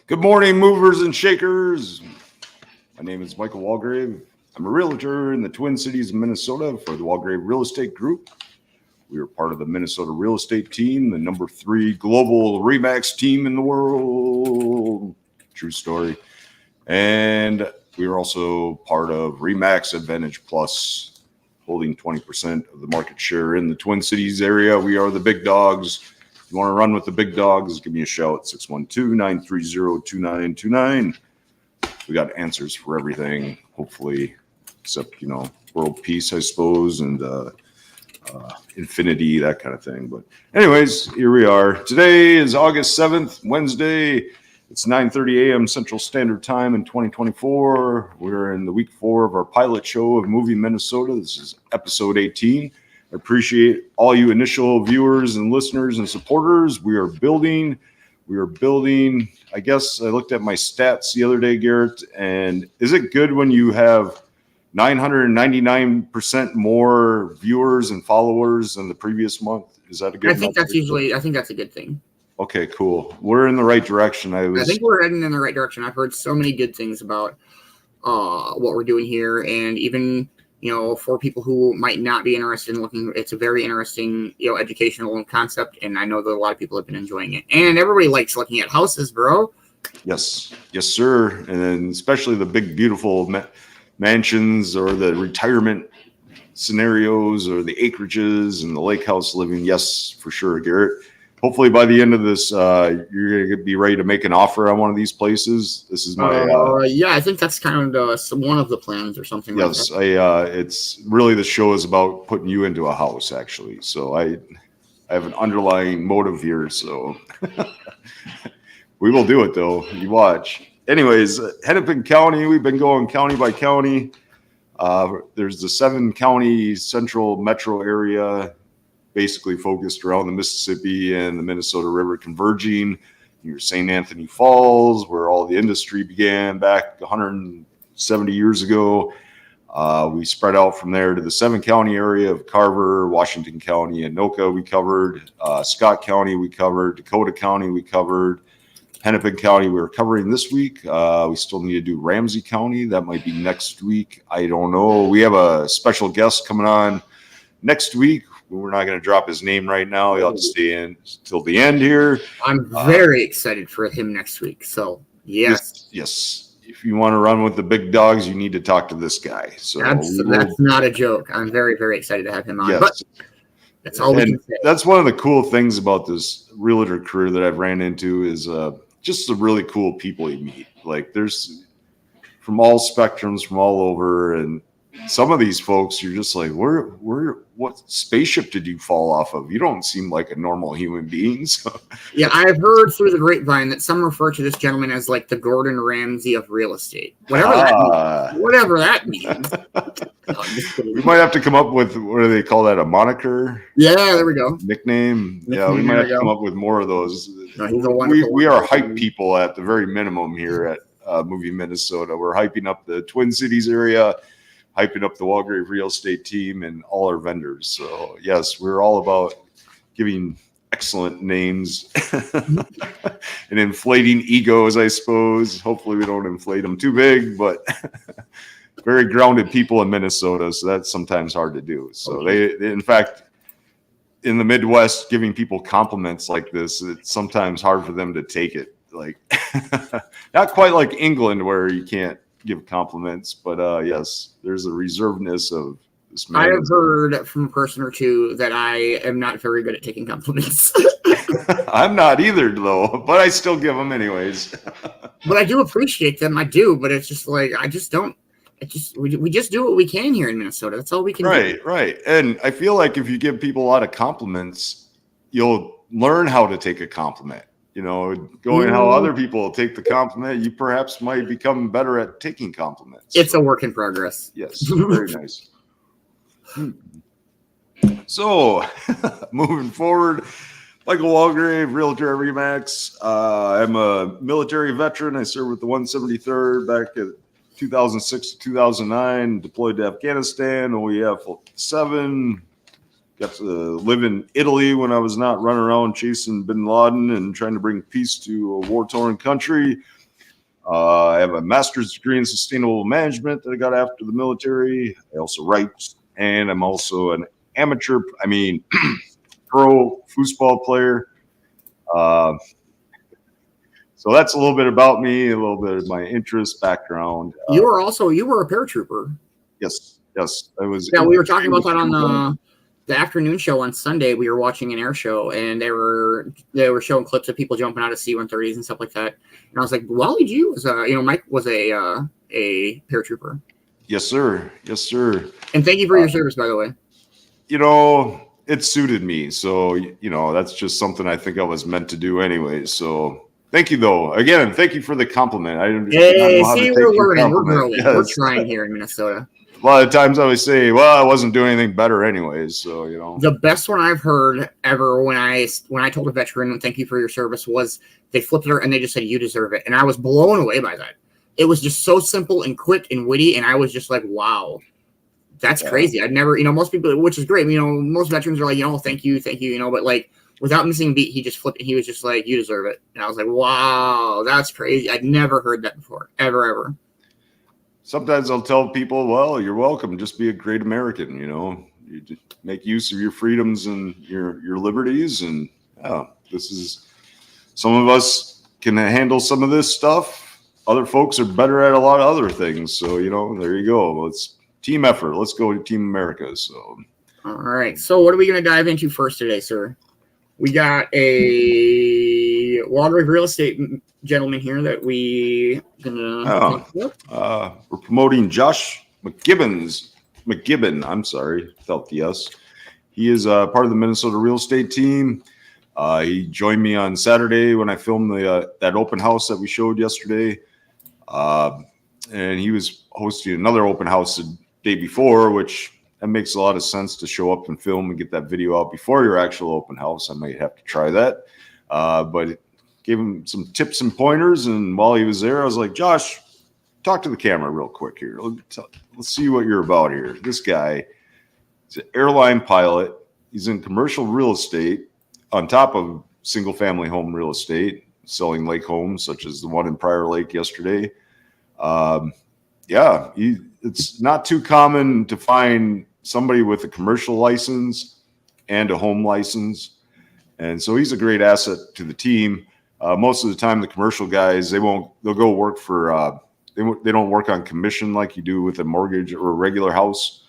Good morning, movers and shakers. My name is Michael Walgrave. I'm a realtor in the Twin Cities of Minnesota for the Walgrave Real Estate Group. We are part of the Minnesota real estate team, the number 3 global RE/MAX team in the world. True story. And we are also part of RE/MAX Advantage Plus, holding 20% of the market share in the Twin Cities area. We are the big dogs. If you want to run with the big dogs, give me a shout, 612-930-2929. We got answers for everything, hopefully, except, world peace, I suppose, and infinity, that kind of thing. But anyways, here we are. Today is August 7th, Wednesday. It's 9:30 a.m. Central Standard Time in 2024. We're in the week 4 of our pilot show of Moving Minnesota. This is episode 18. I appreciate all you initial viewers and listeners and supporters. We are building. I guess I looked at my stats the other day, Garrett, and is it good when you have 999% more viewers and followers than the previous month? Is that a good? I think that's a good thing. Okay, cool. We're in the right direction. I think we're heading in the right direction. I've heard so many good things about what we're doing here, and even for people who might not be interested in looking, it's a very interesting educational concept, and I know that a lot of people have been enjoying it. And everybody likes looking at houses, bro. Yes, sir. And then especially the big, beautiful mansions or the retirement scenarios or the acreages and the lake house living. Yes, for sure, Garrett. Hopefully by the end of this, you're going to be ready to make an offer on one of these places. This is my... I think that's kind of one of the plans or something. Yes, like that. It's really, the show is about putting you into a house, actually. So I have an underlying motive here, so we will do it, though. You watch. Anyways, Hennepin County, we've been going county by county. There's the 7-county central metro area, basically focused around the Mississippi and the Minnesota River converging. Your St. Anthony Falls, where all the industry began back 170 years ago. We spread out from there to the 7-county area of Carver, Washington County, Anoka we covered, Scott County we covered, Dakota County we covered, Hennepin County we're covering this week. We still need to do Ramsey County. That might be next week. I don't know. We have a special guest coming on next week. We're not going to drop his name right now. He'll have to stay in till the end here. I'm very excited for him next week. So, yes. If you want to run with the big dogs, you need to talk to this guy. So that's not a joke. I'm very, very excited to have him on. Yes. But that's all we can say. That's one of the cool things about this realtor career that I've ran into is just the really cool people you meet. Like, there's from all spectrums, from all over, and some of these folks, you're just like, what spaceship did you fall off of? You don't seem like a normal human being. So. Yeah, I've heard through the grapevine that some refer to this gentleman as like the Gordon Ramsay of real estate. Whatever that means. We might have to come up with, what do they call that, a moniker? Yeah, there we go. Nickname. Yeah, we might have to come up with more of those. No, we are hype people at the very minimum here at Moving Minnesota. We're hyping up the Twin Cities area, hyping up the Walgrave real estate team and all our vendors. So yes, we're all about giving excellent names and inflating egos, I suppose. Hopefully we don't inflate them too big, but very grounded people in Minnesota. So that's sometimes hard to do. So they in fact, in the Midwest, giving people compliments like this, it's sometimes hard for them to take it. Like not quite like England where you can't give compliments, but yes, there's a reservedness of this man. I have heard from a person or two that I am not very good at taking compliments. I'm not either, though, but I still give them anyways. But I do appreciate them. I do, but it's just like we just do what we can here in Minnesota. That's all we can do. Right. And I feel like if you give people a lot of compliments, you'll learn how to take a compliment. Going how other people take the compliment, you perhaps might become better at taking compliments. It's a work in progress. Yes, very nice. So, moving forward, Michael Walgrave, realtor at RE/MAX. I'm a military veteran. I served with the 173rd back at 2006 to 2009, deployed to Afghanistan, OEF 7. got to live in Italy when I was not running around chasing bin Laden and trying to bring peace to a war-torn country. I have a master's degree in sustainable management that I got after the military. I also write, and I'm also an amateur, pro foosball player. So that's a little bit about me, a little bit of my interest, background. You were a paratrooper. Yes. I was. Yeah, we were talking about that on the afternoon show on Sunday. We were watching an air show, and they were showing clips of people jumping out of C-130s and stuff like that. And I was like, Wally G was Mike was a paratrooper. Yes, sir. And thank you for your service, by the way. It suited me. So, that's just something I think I was meant to do anyway. So thank you, though. Again, thank you for the compliment. We're learning. We're growing. Yes. We're trying here in Minnesota. A lot of times I always say, well, I wasn't doing anything better anyways. So, The best one I've heard ever when I told a veteran, thank you for your service, was they flipped it and they just said, you deserve it. And I was blown away by that. It was just so simple and quick and witty. And I was just like, wow. That's crazy. I'd never, most people, which is great. Most veterans are like, thank you, but like without missing a beat, he just flipped it. He was just like, you deserve it. And I was like, wow, that's crazy. I'd never heard that before, ever. Sometimes I'll tell people, well, you're welcome. Just be a great American. You just make use of your freedoms and your liberties. And this is, some of us can handle some of this stuff. Other folks are better at a lot of other things. So, there you go. It's team effort. Let's go to Team America. So, all right. So, what are we going to dive into first today, sir? We got a Walgrave real estate gentleman here that we're promoting Josh McGibbon. I'm sorry, felt the S. He is part of the Minnesota real estate team. He joined me on Saturday when I filmed that open house that we showed yesterday. And he was hosting another open house the day before, which that makes a lot of sense to show up and film and get that video out before your actual open house. I might have to try that. But gave him some tips and pointers. And while he was there, I was like, Josh, talk to the camera real quick here. Let's see what you're about here. This guy is an airline pilot. He's in commercial real estate on top of single family home real estate, selling lake homes such as the one in Prior Lake yesterday. It's not too common to find somebody with a commercial license and a home license. And so he's a great asset to the team. Most of the time, the commercial guys, they'll go work for, they don't work on commission like you do with a mortgage or a regular house.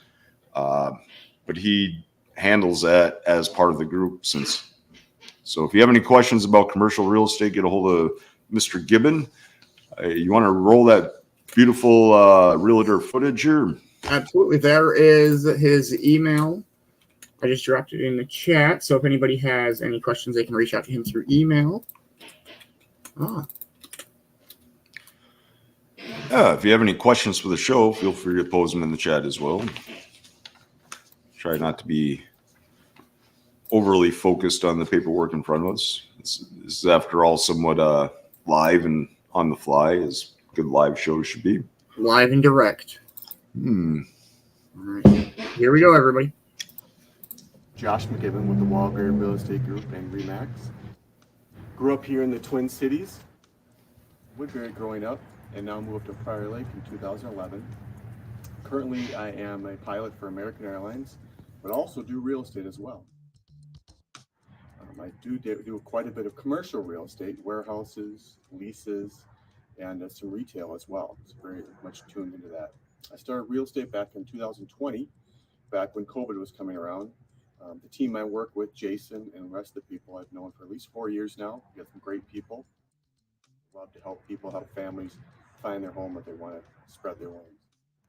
But he handles that as part of the group. So if you have any questions about commercial real estate, get a hold of Mr. Gibbon. You want to roll that beautiful realtor footage here? Absolutely. There is his email. I just dropped it in the chat. So if anybody has any questions, they can reach out to him through email. If you have any questions for the show, feel free to pose them in the chat as well. Try not to be overly focused on the paperwork in front of us. This is, after all, somewhat live and on the fly, as good live shows should be. Live and direct. All right. Here we go, everybody. Josh McGibbon with the Walgrave Real Estate Group and REMAX. Grew up here in the Twin Cities, Woodbury growing up, and now moved to Prior Lake in 2011. Currently, I am a pilot for American Airlines, but also do real estate as well. I do quite a bit of commercial real estate, warehouses, leases, and some retail as well. It's very much tuned into that. I started real estate back in 2020, back when COVID was coming around. The team I work with, Jason, and the rest of the people I've known for at least 4 years now. We got some great people. Love to help people, help families find their home if they want to spread their wings.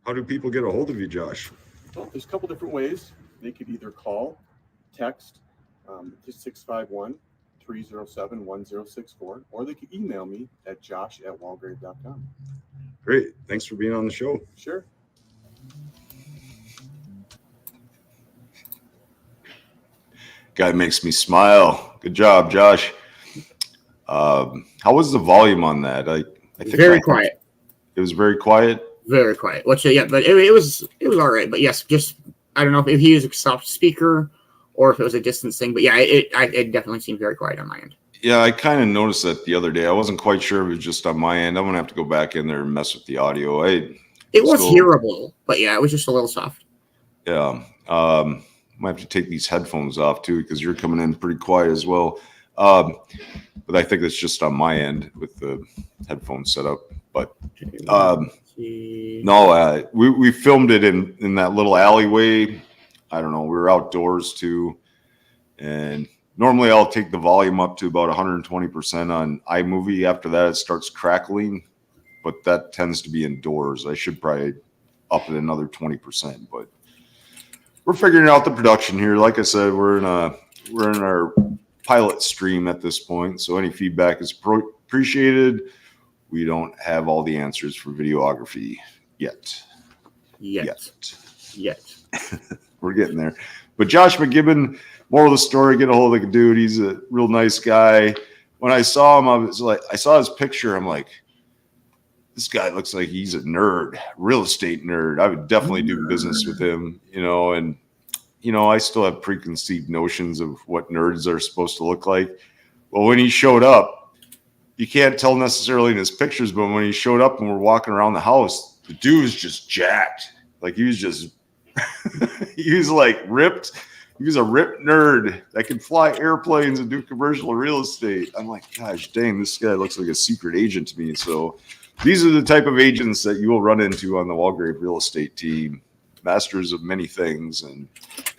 How do people get a hold of you, Josh? Well, there's a couple different ways. They could either call, text to 651-307-1064, or they could email me at josh@walgrave.com. Great. Thanks for being on the show. Sure. Guy makes me smile. Good job, Josh. How was the volume on that? I think very quiet. It was very quiet. Very quiet. But it was all right. But yes, just I don't know if he used a soft speaker or if it was a distance thing. But yeah, it definitely seemed very quiet on my end. Yeah, I kind of noticed that the other day. I wasn't quite sure if it was just on my end. I'm gonna have to go back in there and mess with the audio. It was hearable, but yeah, it was just a little soft. Yeah, might have to take these headphones off too because you're coming in pretty quiet as well. But I think it's just on my end with the headphone setup. But no, we filmed it in that little alleyway. I don't know. We were outdoors too, and normally I'll take the volume up to about 120% on iMovie. After that, it starts crackling, but that tends to be indoors. I should probably up it another 20%, but we're figuring out the production here. Like I said, we're in our pilot stream at this point, so any feedback is appreciated. We don't have all the answers for videography yet. We're getting there. But Josh McGibbon, moral of the story, get a hold of the dude. He's a real nice guy. When I saw him, I saw his picture. I'm like, this guy looks like he's a nerd, real estate nerd. I would definitely do business with him, and I still have preconceived notions of what nerds are supposed to look like. Well, when he showed up, you can't tell necessarily in his pictures, but when he showed up and we're walking around the house, the dude was just jacked. Like he was like ripped. He was a ripped nerd that could fly airplanes and do commercial real estate. I'm like, gosh, dang, this guy looks like a secret agent to me. So these are the type of agents that you will run into on the Walgrave real estate team. Masters of many things and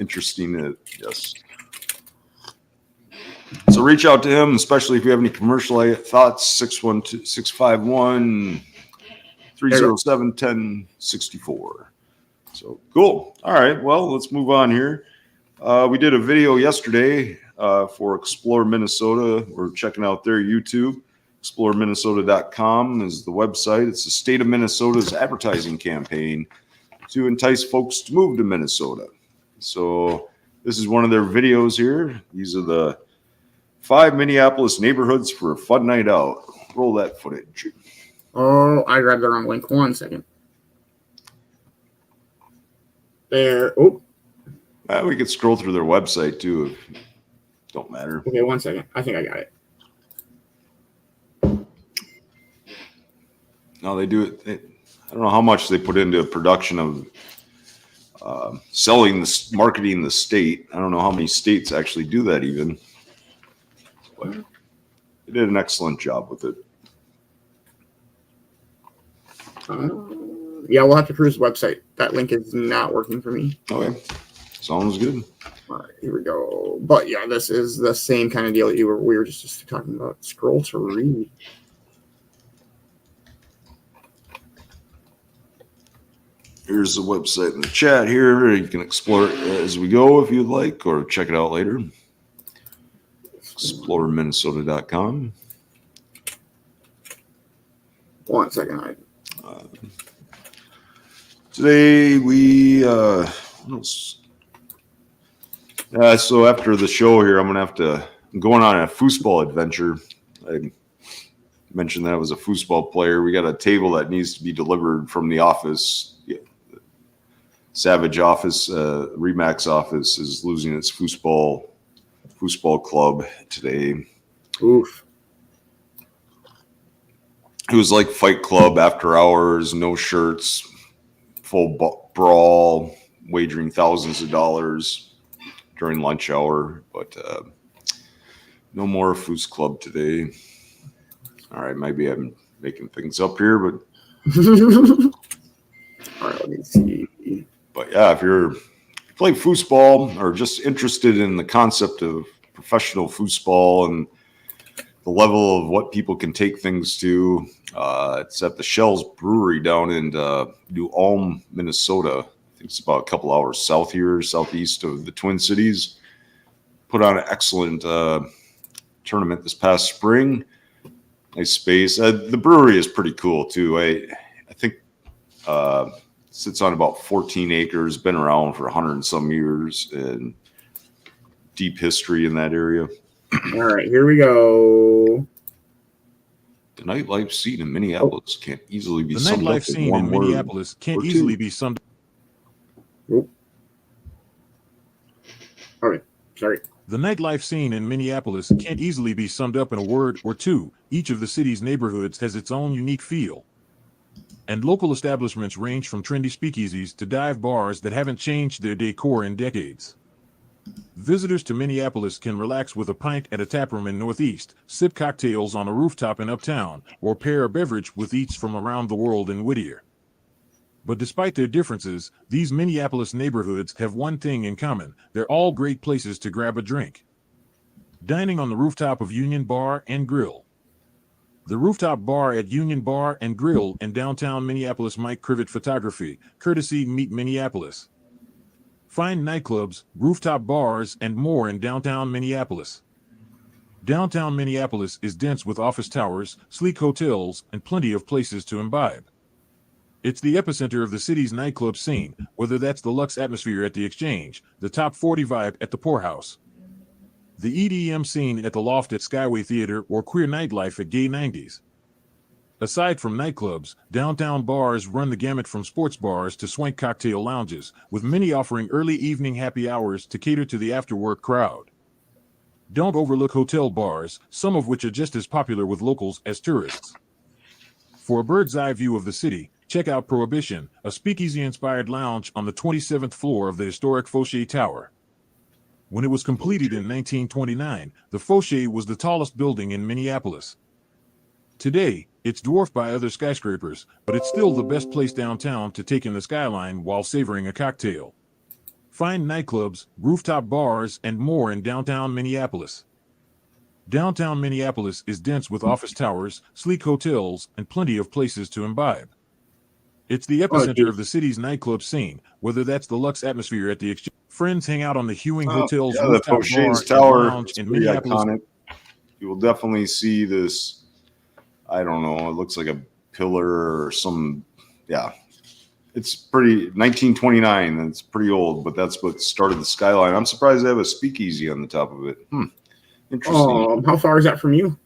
interesting. Yes. So reach out to him, especially if you have any commercial thoughts, 612-651-307-1064. So cool. All right. Well, let's move on here. We did a video yesterday for Explore Minnesota. We're checking out their YouTube. ExploreMinnesota.com is the website. It's the state of Minnesota's advertising campaign to entice folks to move to Minnesota. So this is one of their videos here. These are the 5 Minneapolis neighborhoods for a fun night out. Roll that footage. Oh, I grabbed the wrong link. 1 second. There. Oh. We could scroll through their website too. Don't matter. Okay, 1 second. I think I got it. No, they do it. I don't know how much they put into production of marketing the state. I don't know how many states actually do that even. But they did an excellent job with it. Yeah, we'll have to cruise the website. That link is not working for me. Okay. Sounds good. All right, here we go. But yeah, this is the same kind of deal that we were just talking about. Scroll to read. Here's the website in the chat here. You can explore it as we go if you'd like, or check it out later. ExploreMinnesota.com. 1 second. Today we so after the show here, I'm going on a foosball adventure. I mentioned that I was a foosball player. We got a table that needs to be delivered from the office. Savage office, Remax office is losing its foosball club today. Oof. It was like Fight Club after hours, no shirts, full brawl, wagering thousands of dollars during lunch hour. But no more Foos Club today. All right, maybe I'm making things up here, but all right, let me see. But yeah, if you play foosball or just interested in the concept of professional foosball and the level of what people can take things to, it's at the Shells Brewery down in New Ulm, Minnesota. I think it's about a couple hours southeast of the Twin Cities. Put on an excellent tournament this past spring. Nice space. The brewery is pretty cool too. I think sits on about 14 acres, been around for 100 and some years, and deep history in that area. All right, here we go. The nightlife scene in Minneapolis can't easily be summed up. The nightlife scene in Minneapolis can't easily be summed up. All right. Sorry. The nightlife scene in Minneapolis can't easily be summed up in a word or two. Each of the city's neighborhoods has its own unique feel. And local establishments range from trendy speakeasies to dive bars that haven't changed their decor in decades. Visitors to Minneapolis can relax with a pint at a taproom in Northeast, sip cocktails on a rooftop in Uptown, or pair a beverage with eats from around the world in Whittier. But despite their differences, these Minneapolis neighborhoods have one thing in common. They're all great places to grab a drink. Dining on the rooftop of Union Bar and Grill. The rooftop bar at Union Bar and Grill in downtown Minneapolis. Mike Crivet Photography, courtesy Meet Minneapolis. Find nightclubs, rooftop bars, and more in downtown Minneapolis. Downtown Minneapolis is dense with office towers, sleek hotels, and plenty of places to imbibe. It's the epicenter of the city's nightclub scene, whether that's the Lux Atmosphere at the Exchange, the Top 40 Vibe at the Poorhouse, the EDM scene at the Loft at Skyway Theater, or queer nightlife at Gay 90s. Aside from nightclubs, downtown bars run the gamut from sports bars to swank cocktail lounges, with many offering early evening happy hours to cater to the after-work crowd. Don't overlook hotel bars, some of which are just as popular with locals as tourists. For a bird's-eye view of the city, check out Prohibition, a speakeasy-inspired lounge on the 27th floor of the historic Fauché Tower. When it was completed in 1929, the Fauché was the tallest building in Minneapolis. Today, it's dwarfed by other skyscrapers, but it's still the best place downtown to take in the skyline while savoring a cocktail. Find nightclubs, rooftop bars, and more in downtown Minneapolis. Downtown Minneapolis is dense with office towers, sleek hotels, and plenty of places to imbibe. It's the epicenter of the city's nightclub scene, whether that's the Lux Atmosphere at the Exchange. Friends hang out on the Hewing Hotel's the rooftop bar Fauché's and Tower lounge is in pretty Minneapolis. iconic. You will definitely see this. I don't know. It looks like a pillar or some. Yeah, it's pretty 1929. It's pretty old, but that's what started the skyline. I'm surprised they have a speakeasy on the top of it. Interesting. How far is that from you?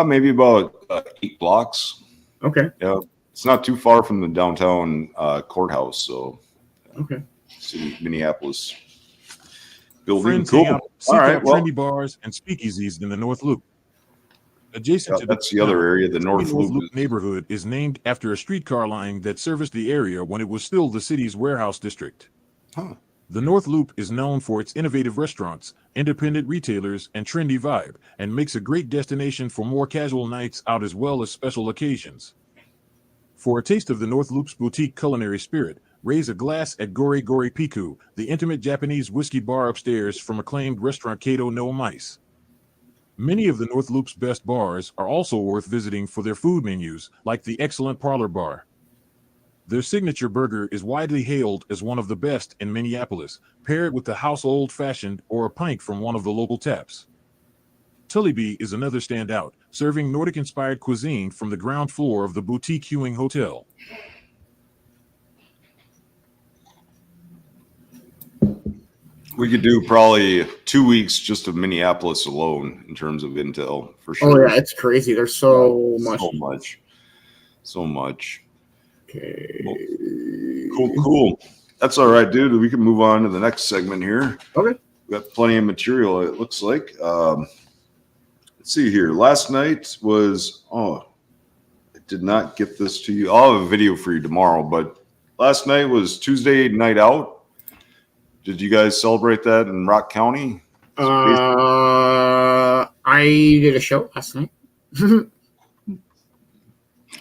Maybe about 8 blocks. Okay. Yeah, it's not too far from the downtown courthouse. So, okay. City, Minneapolis building. Friends hang out, seek out trendy bars and speakeasies in the North Loop. Adjacent to that's the other area. The North Loop neighborhood is named after a streetcar line that serviced the area when it was still the city's warehouse district. The North Loop is known for its innovative restaurants, independent retailers, and trendy vibe, and makes a great destination for more casual nights out as well as special occasions. For a taste of the North Loop's boutique culinary spirit, raise a glass at Gori Gori Piku, the intimate Japanese whiskey bar upstairs from acclaimed restaurant Kato no Mice. Many of the North Loop's best bars are also worth visiting for their food menus, like the excellent Parlor Bar. Their signature burger is widely hailed as one of the best in Minneapolis. Pair it with the house old-fashioned or a pint from one of the local taps. Tullibee is another standout, serving Nordic-inspired cuisine from the ground floor of the boutique Hewing Hotel. We could do probably 2 weeks just of Minneapolis alone in terms of intel, for sure. Oh yeah, it's crazy. There's so much. Okay. Cool. That's all right, dude. We can move on to the next segment here. Okay. We got plenty of material, it looks like. Let's see here. Last night was, I did not get this to you. I'll have a video for you tomorrow, but last night was Tuesday night out. Did you guys celebrate that in Rock County? I did a show last night.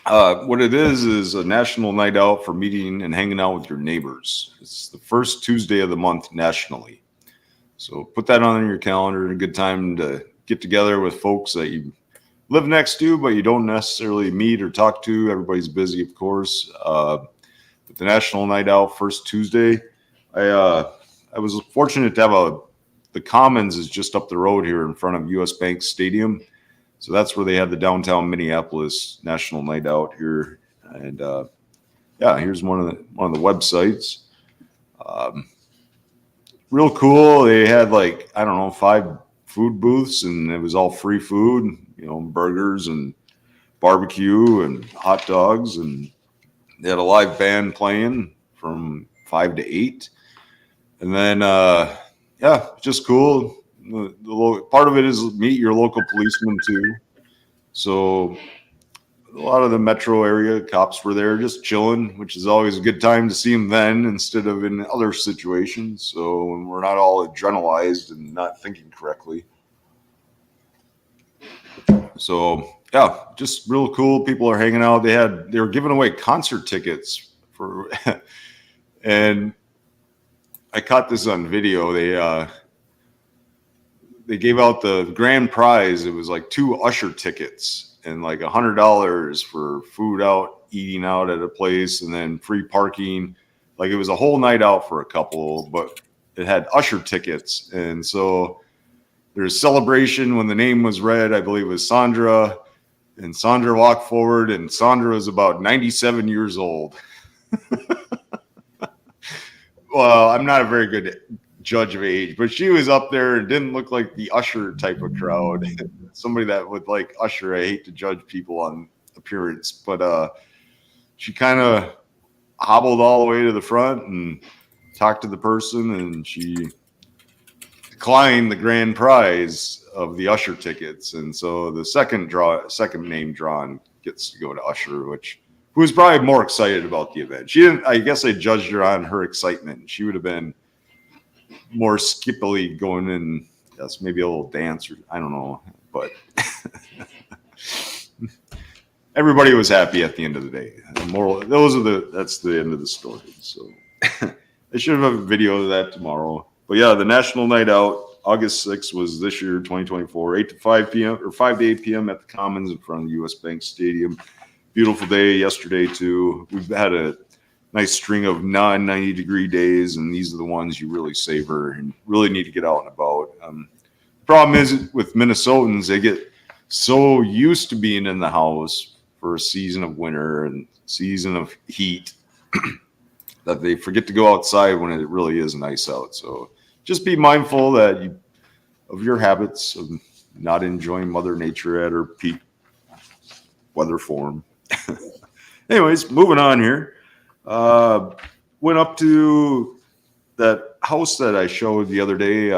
What it is a national night out for meeting and hanging out with your neighbors. It's the first Tuesday of the month nationally. So put that on your calendar. A good time to get together with folks that you live next to, but you don't necessarily meet or talk to. Everybody's busy, of course. But the national night out, first Tuesday, I was fortunate to have the Commons is just up the road here in front of US Bank Stadium. So that's where they had the downtown Minneapolis National Night Out here. And here's one of the websites. Real cool. They had 5 food booths, and it was all free food, burgers and barbecue and hot dogs. And they had a live band playing from 5 to 8. And then yeah, just cool. Part of it is meet your local policeman too. So a lot of the metro area cops were there just chilling, which is always a good time to see them then instead of in other situations. So when we're not all adrenalized and not thinking correctly. So yeah, just real cool. People are hanging out. They were giving away concert tickets for, and I caught this on video. They gave out the grand prize. It was like 2 Usher tickets and like $100 for food out, eating out at a place, and then free parking. Like it was a whole night out for a couple, but it had Usher tickets. And so there's celebration when the name was read. I believe it was Sandra, and Sandra walked forward, and Sandra was about 97 years old. Well, I'm not a very good judge of age, but she was up there and didn't look like the Usher type of crowd. Somebody that would like Usher. I hate to judge people on appearance, but she kind of hobbled all the way to the front and talked to the person, and she declined the grand prize of the Usher tickets. And so the second name drawn gets to go to Usher, who was probably more excited about the event. She didn't. I guess I judged her on her excitement. She would have been more skippily going in, yes, maybe a little dance, or I don't know, but everybody was happy at the end of the day. That's the end of the story. So I should have a video of that tomorrow. But yeah, the National Night Out, August 6th was this year, 2024, 8 to 5 p.m. or 5 to 8 p.m. at the Commons in front of the U.S. Bank Stadium. Beautiful day yesterday too. We've had a nice string of non-90-degree days, and these are the ones you really savor and really need to get out and about. The problem is with Minnesotans, they get so used to being in the house for a season of winter and season of heat that they forget to go outside when it really is nice out. So just be mindful of your habits of not enjoying Mother Nature at her peak weather form. Anyways, moving on here. Went up to that house that I showed the other day,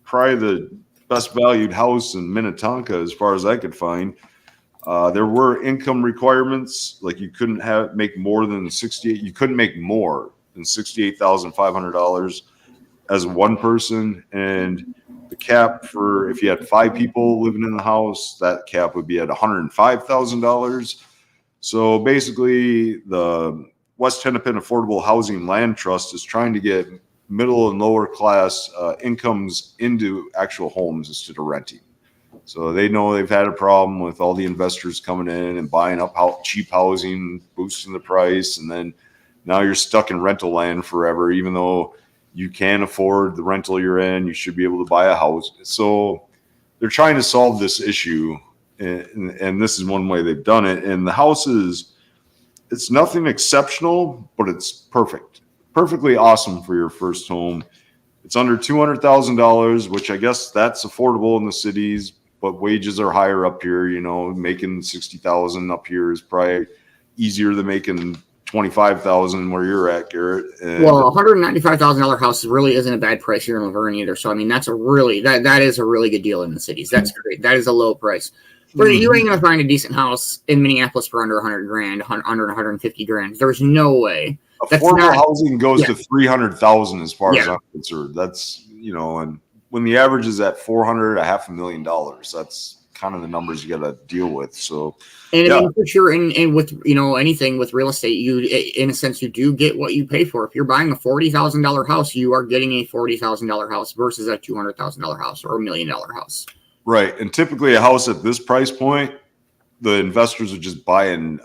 probably the best valued house in Minnetonka as far as I could find. There were income requirements, like you couldn't make more than $68,500 as one person, and the cap for if you had 5 people living in the house, that cap would be at $105,000. So basically, the West Hennepin Affordable Housing Land Trust is trying to get middle and lower class incomes into actual homes instead of renting. So they know they've had a problem with all the investors coming in and buying up cheap housing, boosting the price, and then now you're stuck in rental land forever. Even though you can afford the rental you're in, you should be able to buy a house. So they're trying to solve this issue, and this is one way they've done it. And the house it's nothing exceptional, but it's perfectly awesome for your first home. It's under $200,000, which I guess that's affordable in the cities, but wages are higher up here. Making $60,000 up here is probably easier than making $25,000 where you're at, Garrett. Well, $195,000 house really isn't a bad price here in Laverne either. So I mean, that is a really good deal in the cities. That's great. That is a low price. But you ain't gonna find a decent house in Minneapolis for under $100,000, under $150,000. There's no way. Affordable housing goes to $300,000 as far as I'm concerned. That's and when the average is at $400,000, that's kind of the numbers you got to deal with. So, and I mean, for sure, and with anything with real estate, you in a sense you do get what you pay for. If you're buying a $40,000 house, you are getting a $40,000 house versus a $200,000 house or $1 million house. Right, and typically a house at this price point, the investors would just buy and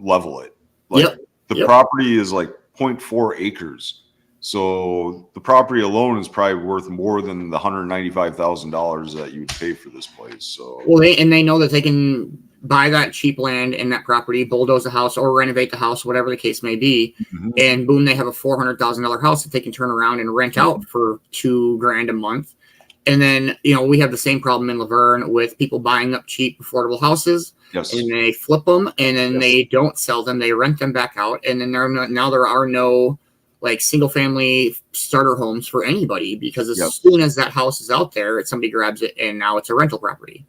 level it. The property is like 0.4 acres. So the property alone is probably worth more than the $195,000 that you would pay for this place. So they know that they can buy that cheap land and that property, bulldoze the house or renovate the house, whatever the case may be, and boom, they have a $400,000 house that they can turn around and rent out for $2,000 a month. And then we have the same problem in Laverne with people buying up cheap, affordable houses. Yes. And they flip them, and then they don't sell them. They rent them back out, and then there are no like single family starter homes for anybody, because as Yep. soon as that house is out there, somebody grabs it and now it's a rental property.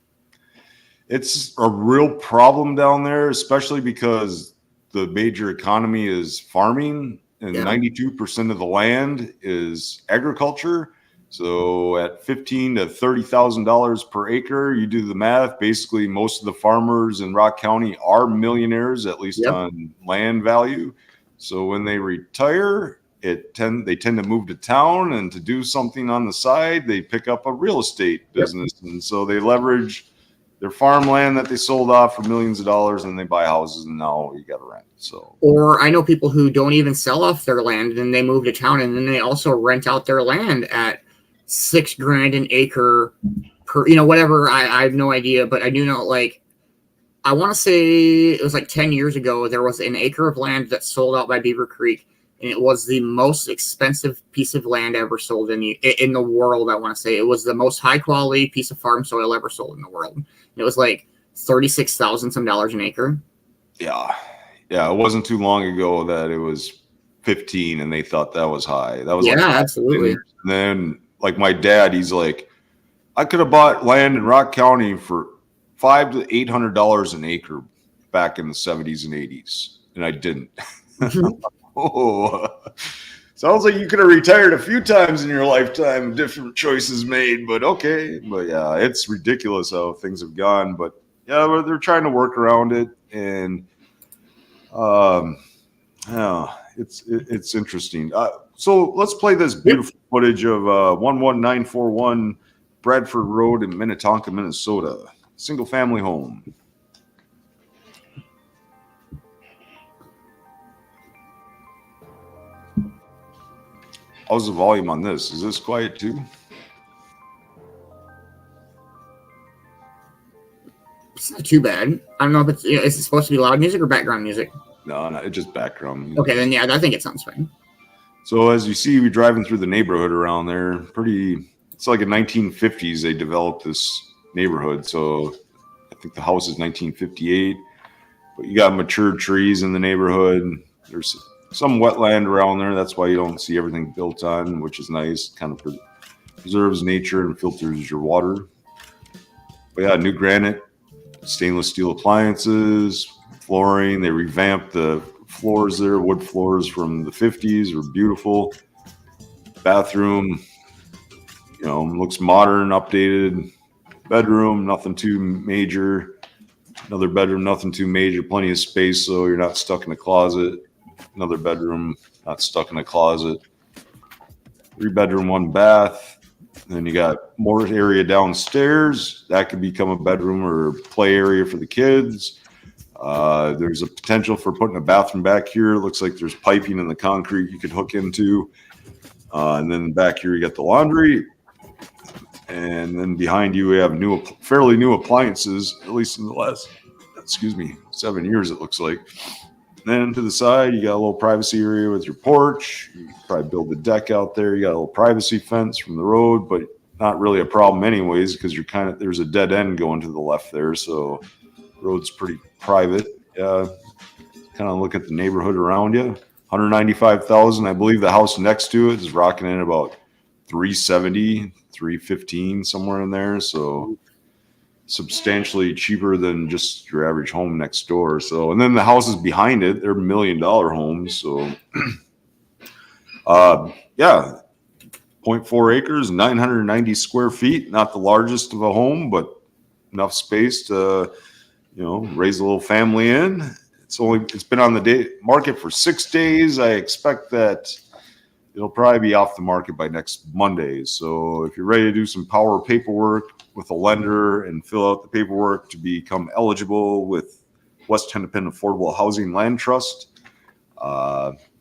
It's a real problem down there, especially because the major economy is farming, and Yeah. 92% of the land is agriculture. So at $15,000 to $30,000 per acre, you do the math. Basically, most of the farmers in Rock County are millionaires, at least Yep. on land value. So when they retire, they tend to move to town, and to do something on the side, they pick up a real estate business, and so they leverage their farmland that they sold off for millions of dollars, and they buy houses, and now you got to rent. So, Or I know people who don't even sell off their land, and they move to town, and then they also rent out their land at $6,000 an acre per, whatever. I have no idea, but I do know, like, I want to say it was like 10 years ago, there was an acre of land that sold out by Beaver Creek, and it was the most expensive piece of land ever sold in the world. I want to say it was the most high quality piece of farm soil ever sold in the world. It was like $36,000 some dollars an acre. yeah. It wasn't too long ago that it was 15, and they thought that was high. That was Yeah, like absolutely. And then, like my dad, he's like, I could have bought land in Rock County for $500 to $800 an acre back in the 70s and 80s, and I didn't. Oh, sounds like you could have retired a few times in your lifetime, different choices made, but okay. But yeah, it's ridiculous how things have gone. But yeah, they're trying to work around it, and yeah, it's interesting. So let's play this beautiful footage of 11941 Bradford Road in Minnetonka, Minnesota, single family home. How's the volume on this? Is this quiet too? It's not too bad. I don't know if is it supposed to be loud music or background music? No, it's just background music. Okay, then yeah, I think it sounds fine. So as you see, we're driving through the neighborhood around there. It's like in 1950s they developed this neighborhood. So I think the house is 1958, but you got mature trees in the neighborhood. There's some wetland around there. That's why you don't see everything built on, which is nice. Kind of preserves nature and filters your water. But yeah, new granite, stainless steel appliances, flooring. They revamped the floors there, wood floors from the 50s are beautiful. Bathroom, looks modern, updated. Bedroom, nothing too major. Another bedroom, nothing too major. Plenty of space, so you're not stuck in a closet. Another bedroom, not stuck in a closet. 3-bedroom, 1 bath. Then you got more area downstairs. That could become a bedroom or a play area for the kids. There's a potential for putting a bathroom back here. It looks like there's piping in the concrete you could hook into. And then back here, you got the laundry. And then behind you, we have fairly new appliances, at least in the last, 7 years, it looks like. Then to the side, you got a little privacy area with your porch. You could probably build a deck out there. You got a little privacy fence from the road, but not really a problem anyways, because there's a dead end going to the left there. So the road's pretty private. Kind of look at the neighborhood around you. $195,000. I believe the house next to it is rocking in about $370,000, $315,000, somewhere in there. So substantially cheaper than just your average home next door. So, and then the houses behind it, they're $1 million homes. So, yeah, 0.4 acres, 990 square feet. Not the largest of a home, but enough space to, raise a little family in. It's been on the market for 6 days. I expect that it'll probably be off the market by next Monday. So if you're ready to do some power paperwork with a lender and fill out the paperwork to become eligible with West Hennepin Affordable Housing Land Trust,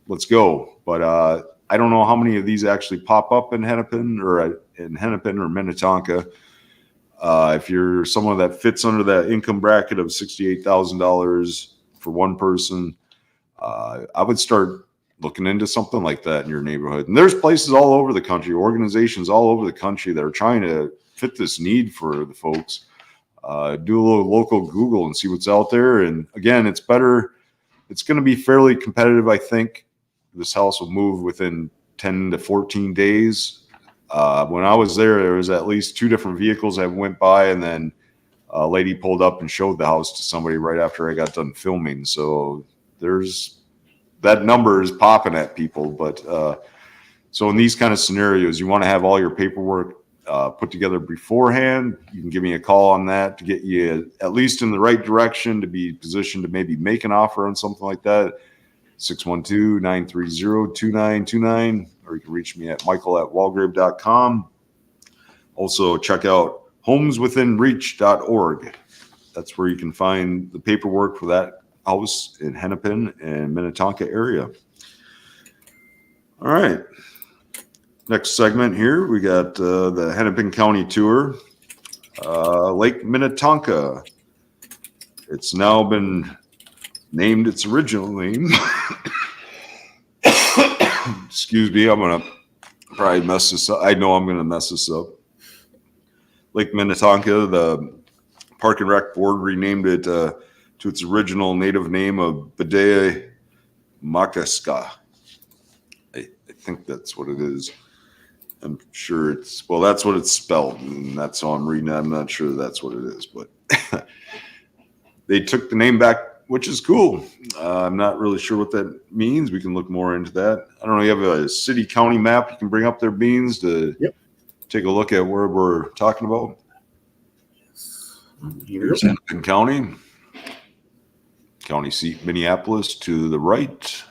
let's go. But I don't know how many of these actually pop up in Hennepin or Minnetonka. If you're someone that fits under that income bracket of $68,000 for one person, I would start looking into something like that in your neighborhood. And there's places all over the country, organizations all over the country that are trying to fit this need for the folks. Do a little local Google and see what's out there. And again, it's better. It's going to be fairly competitive, I think, this house will move within 10 to 14 days. When I was there was at least 2 different vehicles that went by, and then a lady pulled up and showed the house to somebody right after I got done filming. So that number is popping at people. But so in these kind of scenarios, you want to have all your paperwork put together beforehand. You can give me a call on that to get you at least in the right direction to be positioned to maybe make an offer on something like that. 612-930-2929, or you can reach me at michael@walgrave.com. Also check out homeswithinreach.org. That's where you can find the paperwork for that house in Hennepin and Minnetonka area. All right. Next segment here, we got the Hennepin County tour, Lake Minnetonka. It's now been named its original name. Excuse me, I'm going to probably mess this up. I know I'm going to mess this up. Lake Minnetonka, the Park and Rec Board renamed it to its original native name of Badea Makaska. I think that's what it is. I'm sure that's what it's spelled, and that's how I'm reading it. I'm not sure that's what it is, but they took the name back, which is cool. I'm not really sure what that means. We can look more into that. I don't know. You have a city county map you can bring up there, Beanz, to take a look at where we're talking about. Here's Hennepin County. County seat Minneapolis to the right,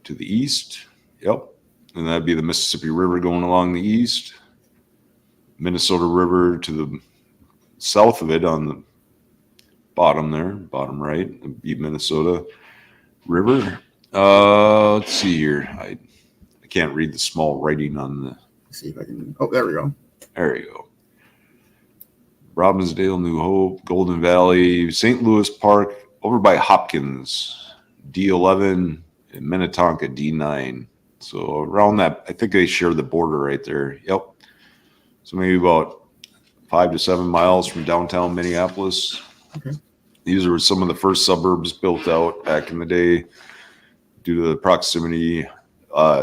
to the east. Yep. And that'd be the Mississippi River going along the east. Minnesota River to the south of it on the bottom there, bottom right, be Minnesota River. Let's see here. I can't read the small writing on the. Let's see if I can. Oh, there we go. There you go. Robbinsdale, New Hope, Golden Valley, St. Louis Park, over by Hopkins, D11, and Minnetonka, D9. So around that, I think they share the border right there. Yep. So maybe about 5 to 7 miles from downtown Minneapolis. Okay. These were some of the first suburbs built out back in the day due to the proximity.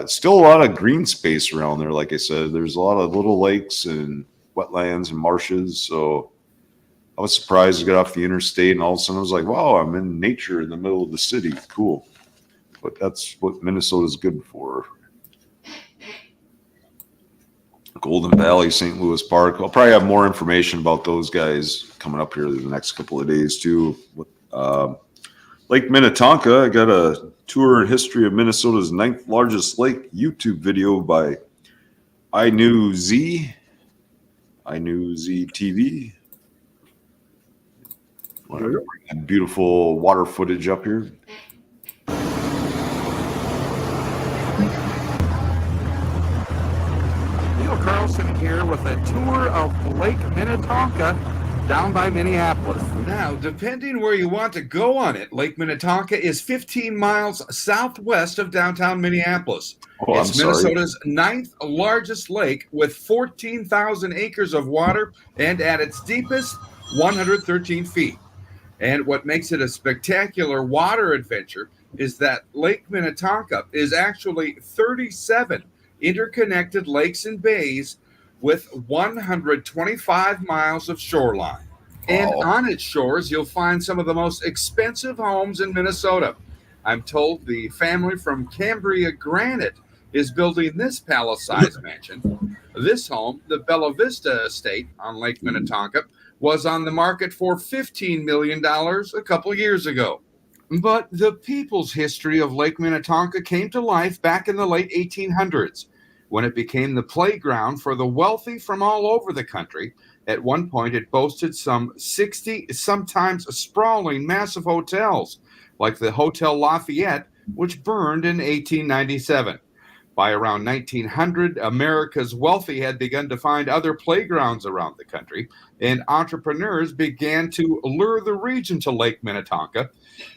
Still a lot of green space around there. Like I said, there's a lot of little lakes and wetlands and marshes. So I was surprised to get off the interstate, and all of a sudden I was like, wow, I'm in nature in the middle of the city. Cool. But that's what Minnesota's good for. Golden Valley, St. Louis Park. I'll probably have more information about those guys coming up here in the next couple of days too. Lake Minnetonka, I got a tour and history of Minnesota's 9th largest lake YouTube video by I Knew Z TV. Want to bring that beautiful water footage up here. Carlson here with a tour of Lake Minnetonka down by Minneapolis. Now, depending where you want to go on it, Lake Minnetonka is 15 miles southwest of downtown Minneapolis. Oh, it's Minnesota's 9th largest lake with 14,000 acres of water and at its deepest, 113 feet. And what makes it a spectacular water adventure is that Lake Minnetonka is actually 37 interconnected lakes and bays with 125 miles of shoreline. And on its shores, you'll find some of the most expensive homes in Minnesota. I'm told the family from Cambria Granite is building this palace-sized mansion. This home, the Bella Vista Estate on Lake Minnetonka, was on the market for $15 million a couple years ago. But the people's history of Lake Minnetonka came to life back in the late 1800s, when it became the playground for the wealthy from all over the country. At one point, it boasted some 60, sometimes sprawling, massive hotels, like the Hotel Lafayette, which burned in 1897. By around 1900, America's wealthy had begun to find other playgrounds around the country, and entrepreneurs began to lure the region to Lake Minnetonka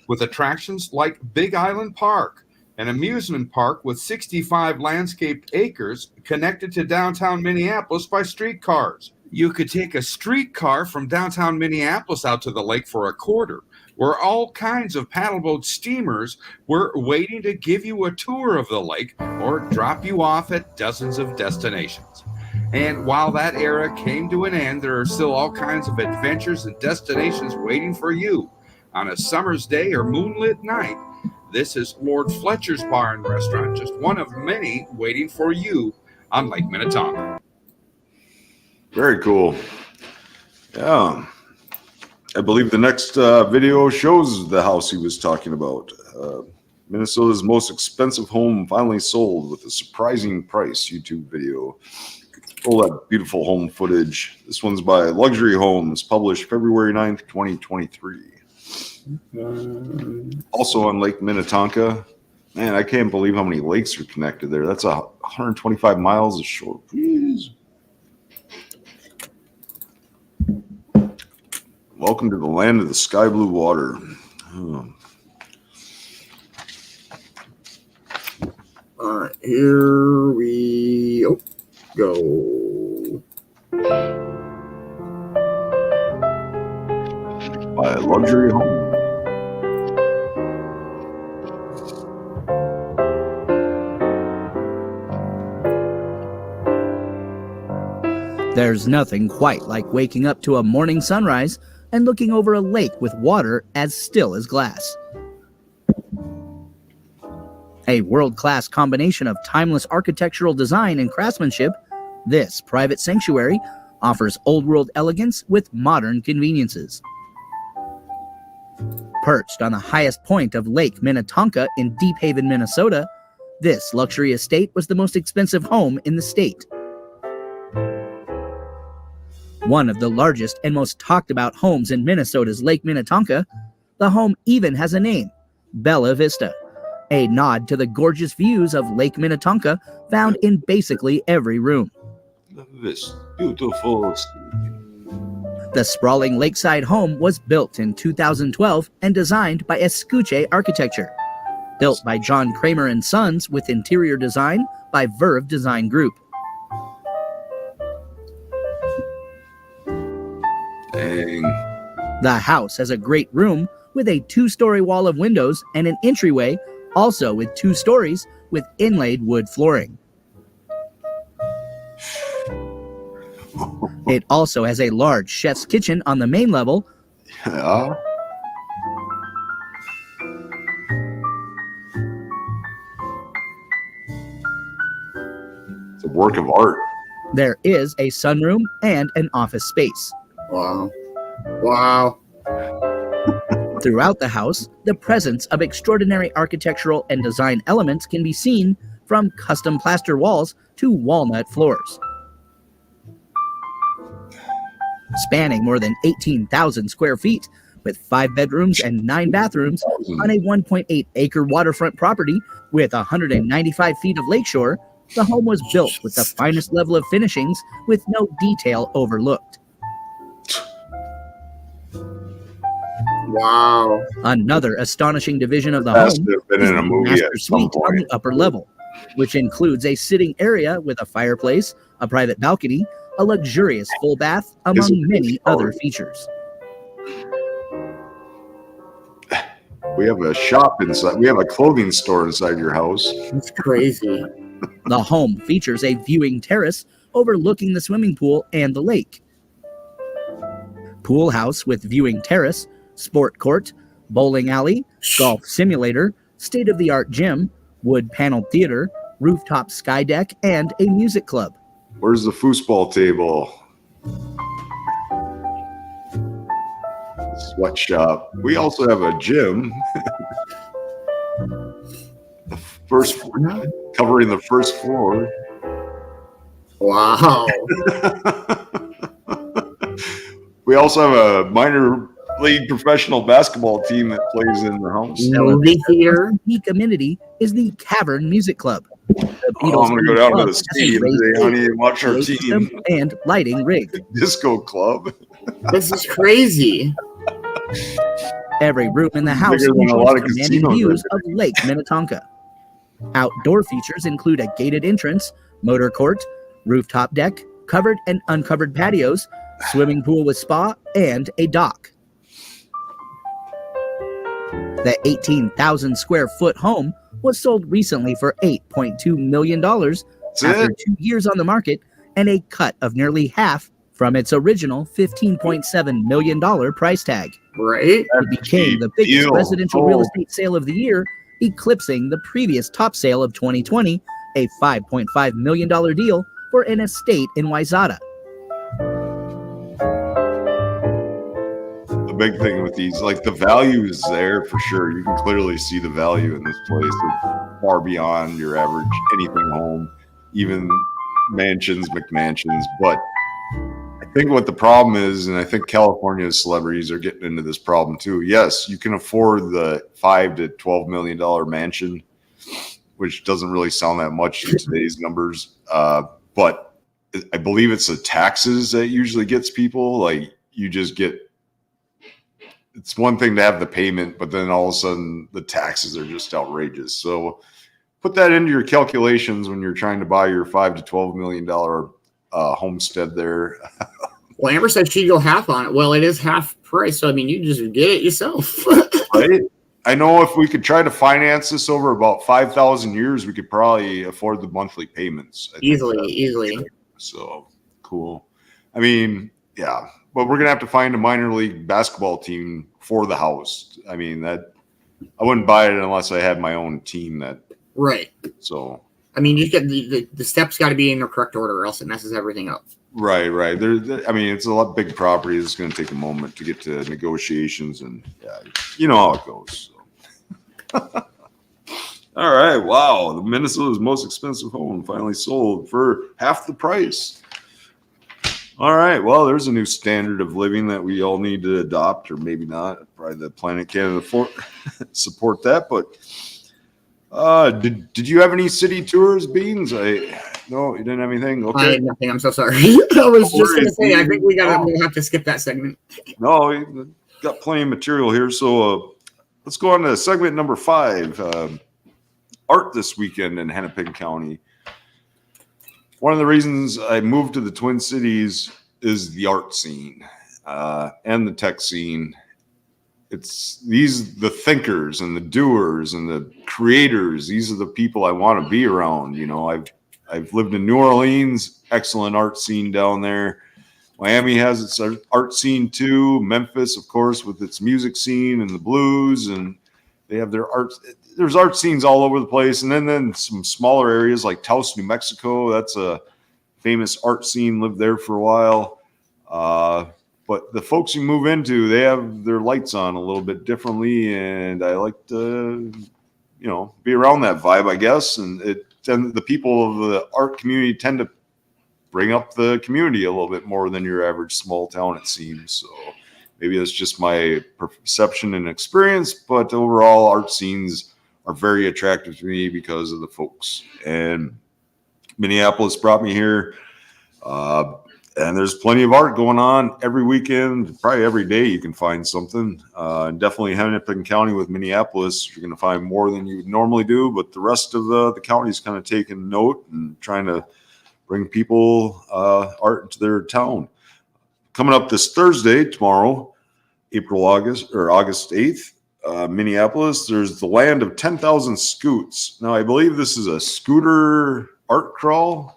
with attractions like Big Island Park, an amusement park with 65 landscaped acres connected to downtown Minneapolis by streetcars. You could take a streetcar from downtown Minneapolis out to the lake for a quarter, where all kinds of paddleboat steamers were waiting to give you a tour of the lake or drop you off at dozens of destinations. And while that era came to an end, there are still all kinds of adventures and destinations waiting for you. On a summer's day or moonlit night, this is Lord Fletcher's Bar and Restaurant, just one of many waiting for you on Lake Minnetonka. Very cool. Yeah. I believe the next video shows the house he was talking about. Minnesota's most expensive home finally sold with a surprising price YouTube video. All that beautiful home footage. This one's by Luxury Homes, published February 9th, 2023. Also on Lake Minnetonka. Man, I can't believe how many lakes are connected there. That's 125 miles of shore. Jeez. Welcome to the land of the sky blue water. Oh. All right, here we go. By Luxury Home. There's nothing quite like waking up to a morning sunrise and looking over a lake with water as still as glass. A world-class combination of timeless architectural design and craftsmanship, this private sanctuary offers old-world elegance with modern conveniences. Perched on the highest point of Lake Minnetonka in Deep Haven, Minnesota, this luxury estate was the most expensive home in the state. One of the largest and most talked about homes in Minnesota's Lake Minnetonka, the home even has a name, Bella Vista, a nod to the gorgeous views of Lake Minnetonka found in basically every room. This beautiful. The sprawling lakeside home was built in 2012 and designed by Escuche Architecture, built by John Kramer and Sons with interior design by Verve Design Group. Dang. The house has a great room with a 2-story wall of windows and an entryway, also with 2 stories with inlaid wood flooring. It also has a large chef's kitchen on the main level. Yeah. It's a work of art. There is a sunroom and an office space. Wow. Wow. Throughout the house, the presence of extraordinary architectural and design elements can be seen, from custom plaster walls to walnut floors. Spanning more than 18,000 square feet, with 5 bedrooms and 9 bathrooms on a 1.8-acre waterfront property with 195 feet of lakeshore, the home was built with the finest level of finishings with no detail overlooked. Wow. Another astonishing division of the Has to home have been is in a the movie master at some suite on point. the upper level, which includes a sitting area with a fireplace, a private balcony, a luxurious full bath, among many other features. We have a shop inside. We have a clothing store inside your house. That's crazy. The home features a viewing terrace overlooking the swimming pool and the lake. Pool house with viewing terrace, sport court, bowling alley, golf simulator, state-of-the-art gym, wood paneled theater, rooftop sky deck, and a music club. Where's the foosball table? Sweatshop. We also have a gym. The first, covering the first floor. Wow. We also have a minor league professional basketball team that plays in the house. Movie theater. Unique amenity is the Cavern Music Club. The Oh, I'm going to go down to Club the has a stadium raised today, honey, and watch our light team. system and lighting rig. Disco club. This is crazy. Every room in the house Bigger than a lot enjoys of commanding casinos, views I of Lake Minnetonka. Outdoor features include a gated entrance, motor court, rooftop deck, covered and uncovered patios, swimming pool with spa, and a dock. The 18,000 square foot home was sold recently for $8.2 million after 2 years on the market and a cut of nearly half from its original $15.7 million price tag. Right? It became the biggest residential real estate sale of the year, eclipsing the previous top sale of 2020, a $5.5 million deal for an estate in Wayzata. The big thing with these, like the value is there for sure. You can clearly see the value in this place. It's far beyond your average anything home, even mansions, McMansions. But I think what the problem is, and I think California's celebrities are getting into this problem too. Yes, you can afford the $5 to $12 million mansion, which doesn't really sound that much in today's numbers. But I believe it's the taxes that usually gets people. Like you just get, it's one thing to have the payment, but then all of a sudden the taxes are just outrageous. So put that into your calculations when you're trying to buy your $5 to $12 million homestead there. Well, Amber said she'd go half on it. Well, it is half price, so I mean, you just get it yourself. Right? I know if we could try to finance this over about 5,000 years, we could probably afford the monthly payments. Easily. So cool. I mean, yeah, but we're gonna have to find a minor league basketball team for the house. I mean, that I wouldn't buy it unless I had my own team. That right. So I mean, you get the steps got to be in the correct order, or else it messes everything up. Right. I mean, it's a lot big property. It's going to take a moment to get to negotiations, and yeah, you know how it goes. So. All right. Wow. The Minnesota's most expensive home finally sold for half the price. All right. Well, there's a new standard of living that we all need to adopt, or maybe not. Probably the Planet Canada support that. But did you have any city tours, Beanz? No, you didn't have anything. Okay. I had nothing. I'm so sorry. I was just going to say. I think we'll have to skip that segment. No, we got plenty of material here. So let's go on to segment number 5. Art this weekend in Hennepin County. One of the reasons I moved to the Twin Cities is the art scene and the tech scene. It's the thinkers and the doers and the creators. These are the people I want to be around. You know, I've lived in New Orleans, excellent art scene down there. Miami has its art scene too. Memphis, of course, with its music scene and the blues, and they have their art. There's art scenes all over the place, and then some smaller areas like Taos, New Mexico. That's a famous art scene. Lived there for a while. But the folks you move into, they have their lights on a little bit differently, and I like to, be around that vibe, I guess. And the people of the art community tend to bring up the community a little bit more than your average small town, it seems. So maybe that's just my perception and experience, but overall, art scenes are very attractive to me because of the folks. And Minneapolis brought me here. And there's plenty of art going on every weekend, probably every day you can find something. And definitely Hennepin County with Minneapolis, you're going to find more than you would normally do. But the rest of the county is kind of taking note and trying to bring people art into their town. Coming up this Thursday, tomorrow, August 8th, Minneapolis, there's the Land of 10,000 Scoots. Now, I believe this is a scooter art crawl.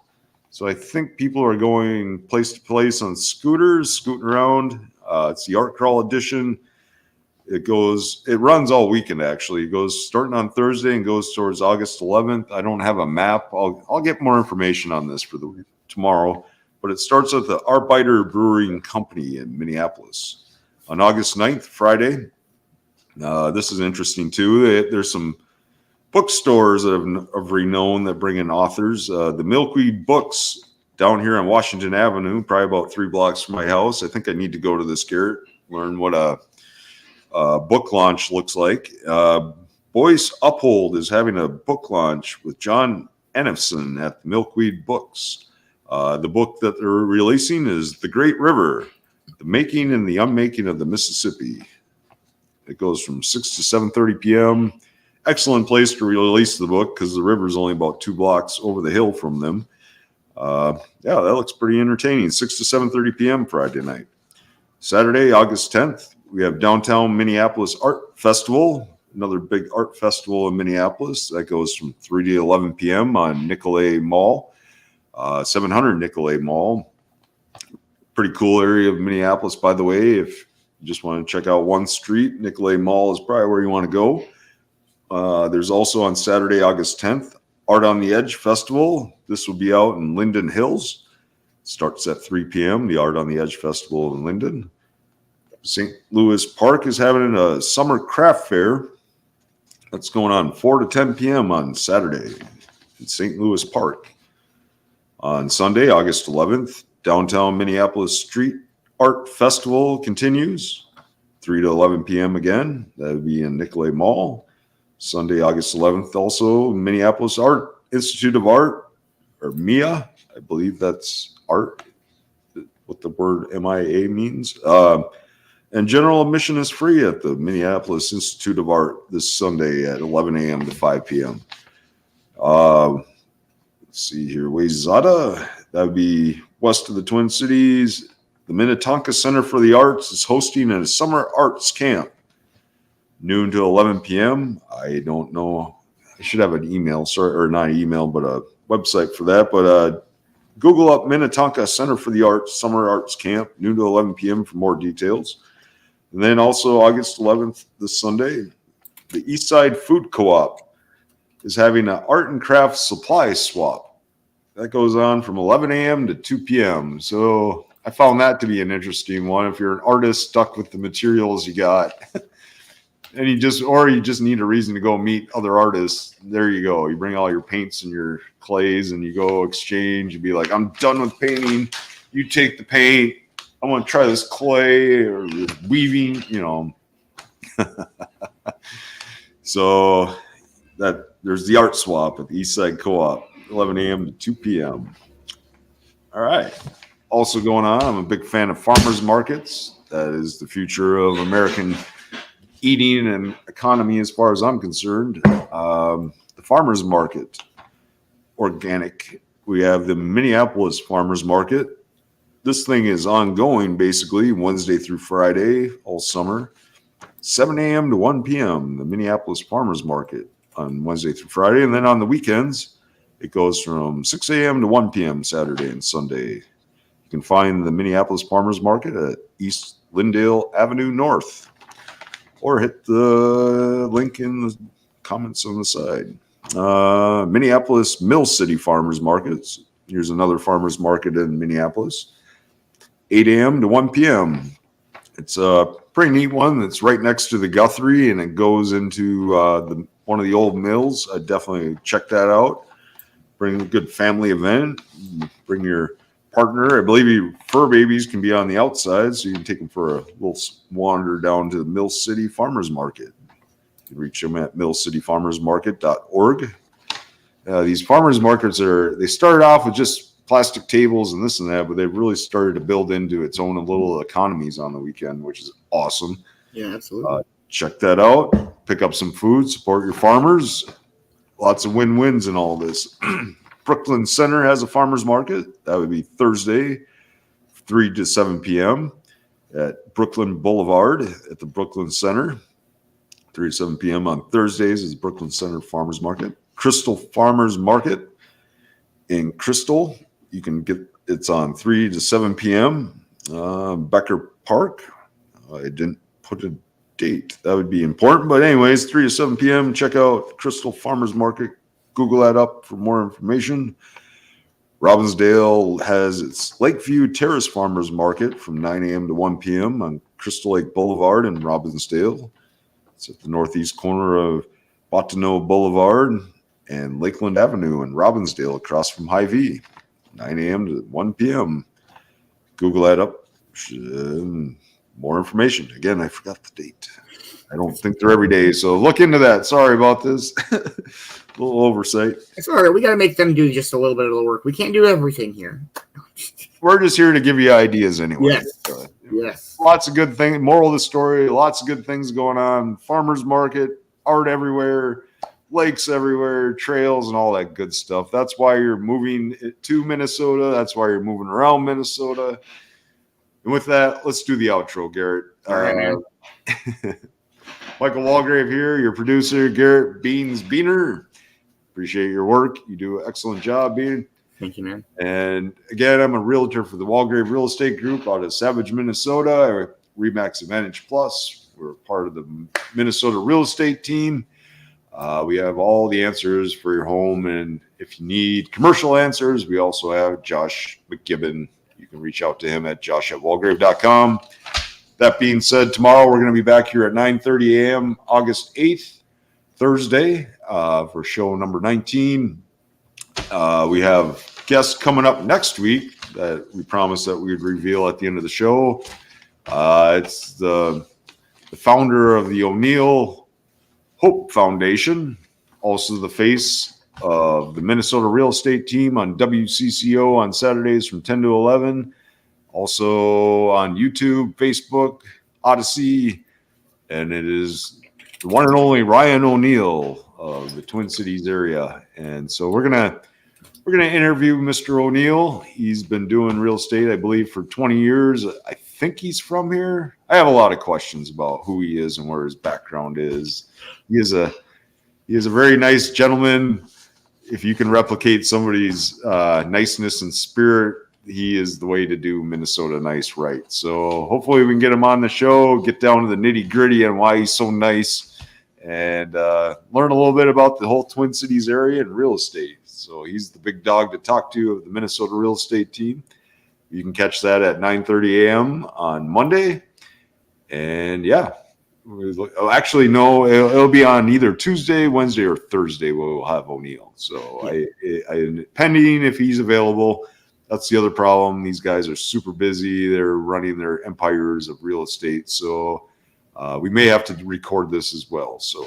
So I think people are going place to place on scooters, scooting around. It's the art crawl edition. It runs all weekend, actually. It goes starting on Thursday and goes towards August 11th. I don't have a map. I'll get more information on this for tomorrow. But it starts at the Arbiter Brewing Company in Minneapolis. On August 9th, Friday, this is interesting too. There's some bookstores of renown that bring in authors. The Milkweed Books down here on Washington Avenue, probably about 3 blocks from my house. I think I need to go to this, Garrett, learn what a book launch looks like. Boyce Uphold is having a book launch with John Ennifson at the Milkweed Books. The book that they're releasing is The Great River, The Making and the Unmaking of the Mississippi. It goes from 6 to 7:30 p.m. Excellent place to release the book because the river is only about 2 blocks over the hill from them. Yeah, that looks pretty entertaining. 6 to 7:30 p.m. Friday night. Saturday, August 10th, we have Downtown Minneapolis Art Festival, another big art festival in Minneapolis. That goes from 3 to 11 p.m. on Nicolay Mall, 700 Nicolay Mall. Pretty cool area of Minneapolis, by the way. If you just want to check out one street, Nicolay Mall is probably where you want to go. There's also on Saturday, August 10th, Art on the Edge Festival. This will be out in Linden Hills. Starts at 3 p.m., the Art on the Edge Festival in Linden. St. Louis Park is having a summer craft fair. That's going on 4 to 10 p.m. on Saturday in St. Louis Park. On Sunday, August 11th, Downtown Minneapolis Street Art Festival continues, 3 to 11 p.m. again. That would be in Nicolay Mall. Sunday, August 11th, also Minneapolis Art Institute of Art, or MIA. I believe that's art, what the word MIA means. And general admission is free at the Minneapolis Institute of Art this Sunday at 11 a.m. to 5 p.m. Let's see here. Wayzata, that would be west of the Twin Cities. The Minnetonka Center for the Arts is hosting a summer arts camp, noon to 11 p.m. I don't know. I should have an email, sorry, or not an email, but a website for that. But Google up Minnetonka Center for the Arts Summer Arts Camp, noon to 11 p.m. for more details. And then also August 11th, this Sunday, the Eastside Food Co-op is having an art and craft supply swap. That goes on from 11 a.m. to 2 p.m. So I found that to be an interesting one. If you're an artist stuck with the materials you got, and you just need a reason to go meet other artists, there you go. You bring all your paints and your clays and you go exchange. You'd be like, I'm done with painting. You take the paint. I want to try this clay or weaving, So that there's the art swap at the Eastside Co-op, 11 a.m. to 2 p.m. All right. Also going on, I'm a big fan of farmers markets. That is the future of American eating and economy as far as I'm concerned. The farmers market, organic. We have the Minneapolis Farmers Market. This thing is ongoing basically Wednesday through Friday all summer, 7 a.m. to 1 p.m. The Minneapolis Farmers Market on Wednesday through Friday. And then on the weekends, it goes from 6 a.m. to 1 p.m. Saturday and Sunday. You can find the Minneapolis Farmers Market at East Lyndale Avenue North, or hit the link in the comments on the side. Minneapolis Mill City Farmers Markets. Here's another farmers market in Minneapolis, 8 a.m. to 1 p.m. It's a pretty neat one. It's right next to the Guthrie, and it goes into one of the old mills. I definitely check that out. Bring a good family event. Bring your partner. I believe your fur babies can be on the outside, so you can take them for a little wander down to the Mill City Farmers Market. You can reach them at millcityfarmersmarket.org. These farmers markets they started off with just plastic tables and this and that, but they've really started to build into its own little economies on the weekend, which is awesome. Yeah, absolutely. Check that out. Pick up some food, support your farmers. Lots of win-wins in all this. Brooklyn Center has a farmers market. That would be Thursday, 3 to 7 p.m. at Brooklyn Boulevard at the Brooklyn Center. 3 to 7 p.m. on Thursdays is Brooklyn Center Farmers Market. Crystal Farmers Market in Crystal. You can get it's on 3 to 7 p.m. Becker Park. I didn't put a date. That would be important. But anyways, 3 to 7 p.m. Check out Crystal Farmers Market. Google that up for more information. Robbinsdale has its Lakeview Terrace Farmers Market from 9 a.m. to 1 p.m. on Crystal Lake Boulevard in Robbinsdale. It's at the northeast corner of Bottineau Boulevard and Lakeland Avenue in Robbinsdale across from Hy-Vee, 9 a.m. to 1 p.m. Google that up. More information. Again, I forgot the date. I don't think they're every day, so look into that. Sorry about this. A little oversight. It's all right. We got to make them do just a little bit of the work. We can't do everything here. We're just here to give you ideas anyway. Yes. Yes. Lots of good things. Moral of the story, lots of good things going on. Farmers market, art everywhere. lakes everywhere, trails, and all that good stuff. That's why you're moving to Minnesota. That's why you're moving around Minnesota. And with that, let's do the outro, Garrett. All right, man. Michael Walgrave here, your producer, Garrett Beanz Beaner. Appreciate your work. You do an excellent job, Bean. Thank you, man. And again, I'm a realtor for the Walgrave Real Estate Group out of Savage, Minnesota. REMAX Advantage Plus. We're part of the Minnesota real estate team. We have all the answers for your home. And if you need commercial answers, we also have Josh McGibbon. You can reach out to him at josh@walgrave.com. That being said, tomorrow we're going to be back here at 9:30 a.m. August 8th, Thursday, for show number 19. We have guests coming up next week that we promised that we would reveal at the end of the show. It's the founder of the O'Neill Hope Foundation, also the face of the Minnesota real estate team on WCCO on Saturdays from 10 to 11. Also on YouTube, Facebook, Odyssey, and it is the one and only Ryan O'Neill of the Twin Cities area. And so we're gonna interview Mr. O'Neill. He's been doing real estate, I believe, for 20 years. I think he's from here. I have a lot of questions about who he is and where his background is. He is a very nice gentleman. If you can replicate somebody's niceness and spirit, he is the way to do Minnesota nice right. So hopefully we can get him on the show, get down to the nitty gritty and why he's so nice, and learn a little bit about the whole Twin Cities area and real estate. So he's the big dog to talk to of the Minnesota real estate team. You can catch that at 9:30 a.m. on Monday. And yeah, actually, no, it'll be on either Tuesday, Wednesday, or Thursday. We'll have O'Neill. So I pending if he's available. That's the other problem. These guys are super busy. They're running their empires of real estate. So we may have to record this as well. So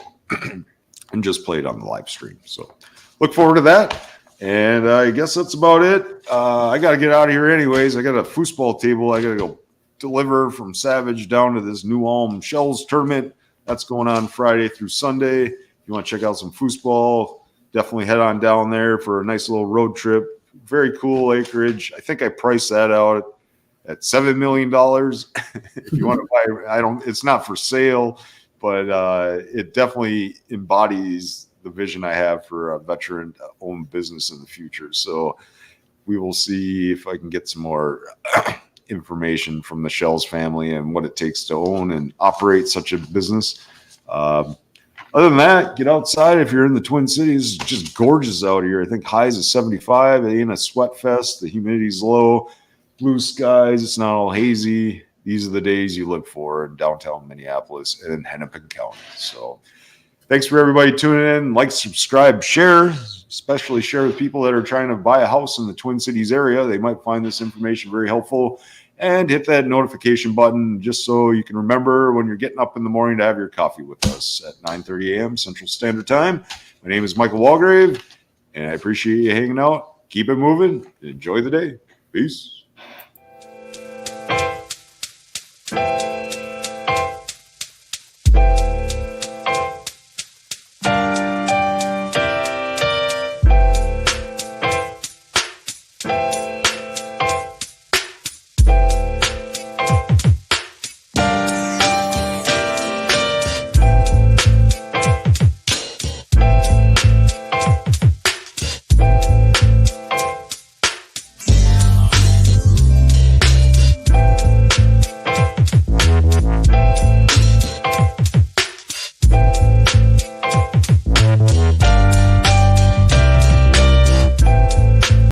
and just play it on the live stream. So look forward to that. And I guess that's about it. I got to get out of here anyways. I got a foosball table. I got to go deliver from Savage down to this New Ulm Shells tournament. That's going on Friday through Sunday. If you want to check out some foosball, definitely head on down there for a nice little road trip. Very cool acreage. I think I priced that out at $7 million. If you want to buy, it's not for sale, but it definitely embodies the vision I have for a veteran-owned business in the future. So we will see if I can get some more information from the Shells family and what it takes to own and operate such a business. Other than that, get outside. If you're in the Twin Cities, it's just gorgeous out here. I think highs is 75. It ain't a sweat fest. The humidity's low. Blue skies. It's not all hazy. These are the days you look for in downtown Minneapolis and in Hennepin County. So thanks for everybody tuning in. Like, subscribe, share, especially share with people that are trying to buy a house in the Twin Cities area. They might find this information very helpful. And hit that notification button just so you can remember when you're getting up in the morning to have your coffee with us at 9:30 a.m. Central Standard Time. My name is Michael Walgrave, and I appreciate you hanging out. Keep it moving. And enjoy the day. Peace.